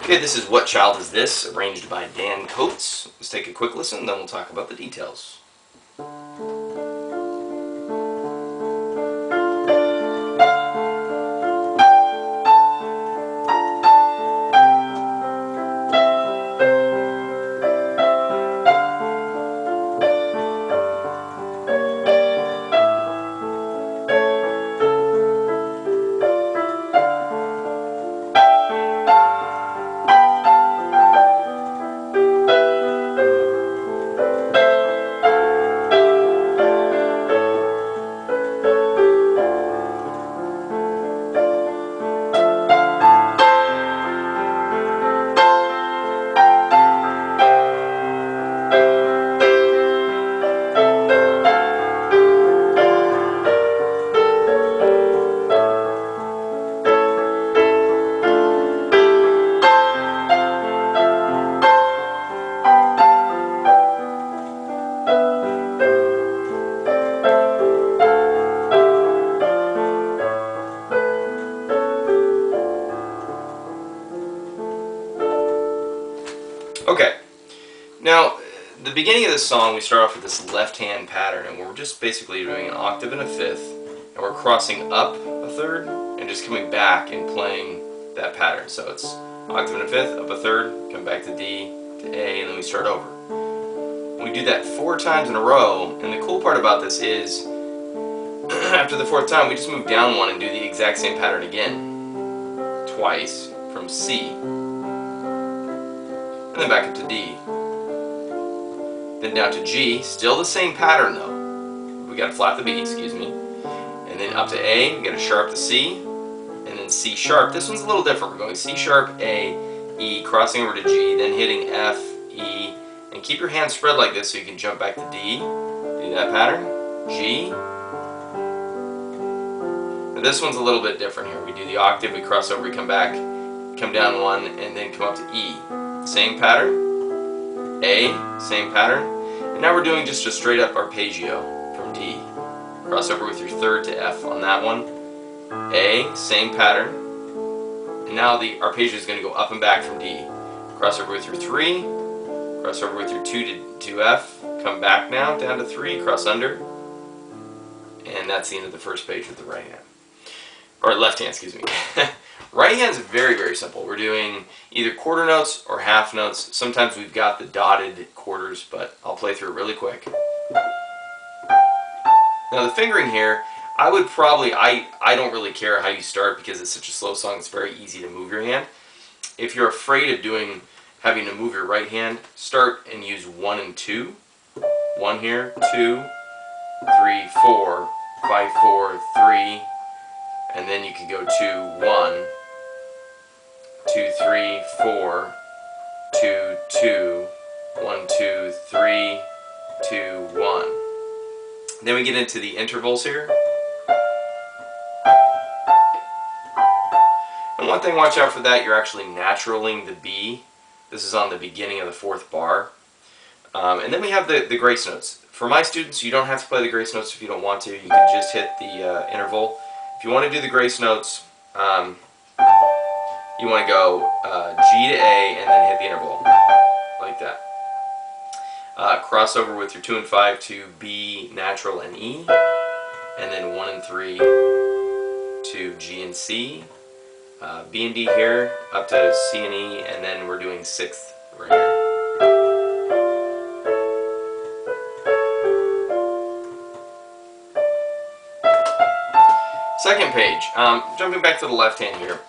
Okay, this is What Child Is This? Arranged by Dan Coates. Let's take a quick listen, then we'll talk about the details. Okay, now the beginning of this song we start off with this left hand pattern, and we're just basically doing an octave and a fifth, and we're crossing up a third and just coming back and playing that pattern. So it's octave and a fifth, up a third, come back to D, to A, and then we start over. We do that 4 times in a row, and the cool part about this is after the 4th time we just move down 1 and do the exact same pattern again, twice, from C, and then back up to D. Then down to G, still the same pattern though. We gotta flat the B, excuse me. And then up to A, we gotta sharp the C, and then C sharp. This one's a little different. We're going C sharp, A, E, crossing over to G, then hitting F, E, and keep your hands spread like this so you can jump back to D, do that pattern, G. Now this one's a little bit different here. We do the octave, we cross over, we come back, come down 1, and then come up to E. Same pattern, A, same pattern, and now we're doing just a straight up arpeggio from D. Cross over with your 3rd to F on that one, A, same pattern, and now the arpeggio is going to go up and back from D. Cross over with your 3, cross over with your 2 to F, come back now down to 3, cross under, and that's the end of the first page with the right hand, or left hand, excuse me. Right hand's very, very simple. We're doing either quarter notes or half notes. Sometimes we've got the dotted quarters, but I'll play through it really quick. Now the fingering here, I would probably, I don't really care how you start because it's such a slow song, it's very easy to move your hand. If you're afraid of having to move your right hand, start and use 1 and 2. 1 here, 2, 3, 4, 5, 4, 3, and then you can go 2, 1, 2, 3, 4, 2, 2, 1, 2, 3, 2, 1. Then we get into the intervals here. And one thing, watch out for that, you're actually naturaling the B. This is on the beginning of the 4th bar. And then we have the grace notes. For my students, you don't have to play the grace notes if you don't want to. You can just hit the interval. If you want to do the grace notes, you want to go G to A and then hit the interval, like that. Cross over with your 2 and 5 to B, natural, and E, and then 1 and 3 to G and C, B and D here, up to C and E, and then we're doing 6th right here. Second page, jumping back to the left hand here.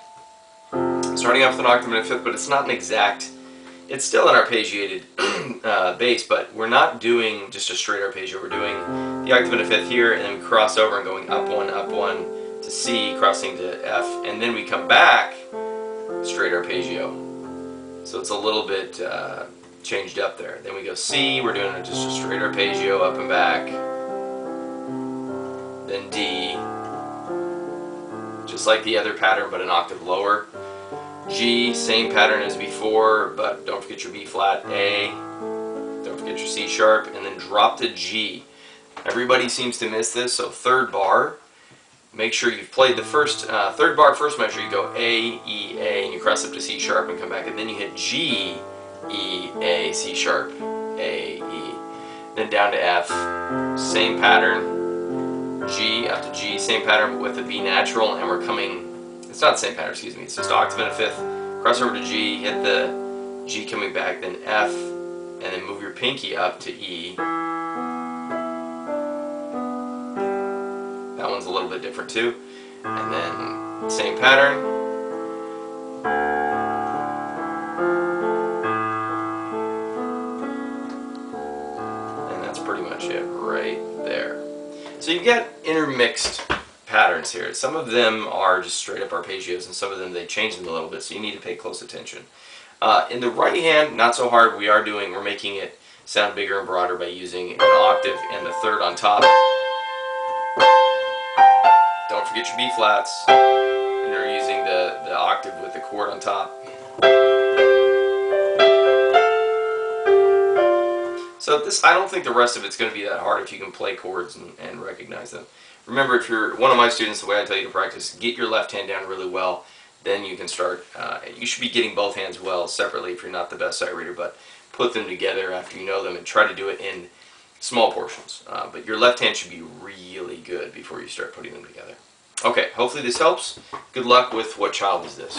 Starting off with an octave and a fifth, but it's not an exact, it's still an arpeggiated bass, but we're not doing just a straight arpeggio. We're doing the octave and a fifth here, and then we cross over and going up 1 to C, crossing to F, and then we come back, straight arpeggio. So it's a little bit changed up there. Then we go C, we're doing just a straight arpeggio, up and back. Then D, just like the other pattern, but an octave lower. G, same pattern as before, but don't forget your B flat. A, don't forget your C sharp, and then drop to G. Everybody seems to miss this, so 3rd bar, make sure you've played the first third bar, first measure. You go A, E, A, and you cross up to C sharp and come back, and then you hit G, E, A, C sharp, A, E, then down to F, same pattern, G up to G, same pattern but with a B natural, and we're coming, it's not the same pattern, excuse me, it's just octave and a fifth, cross over to G, hit the G coming back, then F, and then move your pinky up to E. That one's a little bit different too, and then same pattern. Pretty much it right there. So you get intermixed patterns here. Some of them are just straight up arpeggios, and some of them they change them a little bit, so you need to pay close attention. In the right hand, not so hard. We're making it sound bigger and broader by using an octave and the third on top. Don't forget your B flats, and you're using the octave with the chord on top. So this, I don't think the rest of it's going to be that hard if you can play chords and recognize them. Remember, if you're one of my students, the way I tell you to practice, get your left hand down really well, then you can start. You should be getting both hands well separately if you're not the best sight reader, but put them together after you know them and try to do it in small portions. But your left hand should be really good before you start putting them together. Okay, hopefully this helps. Good luck with What Child Is This?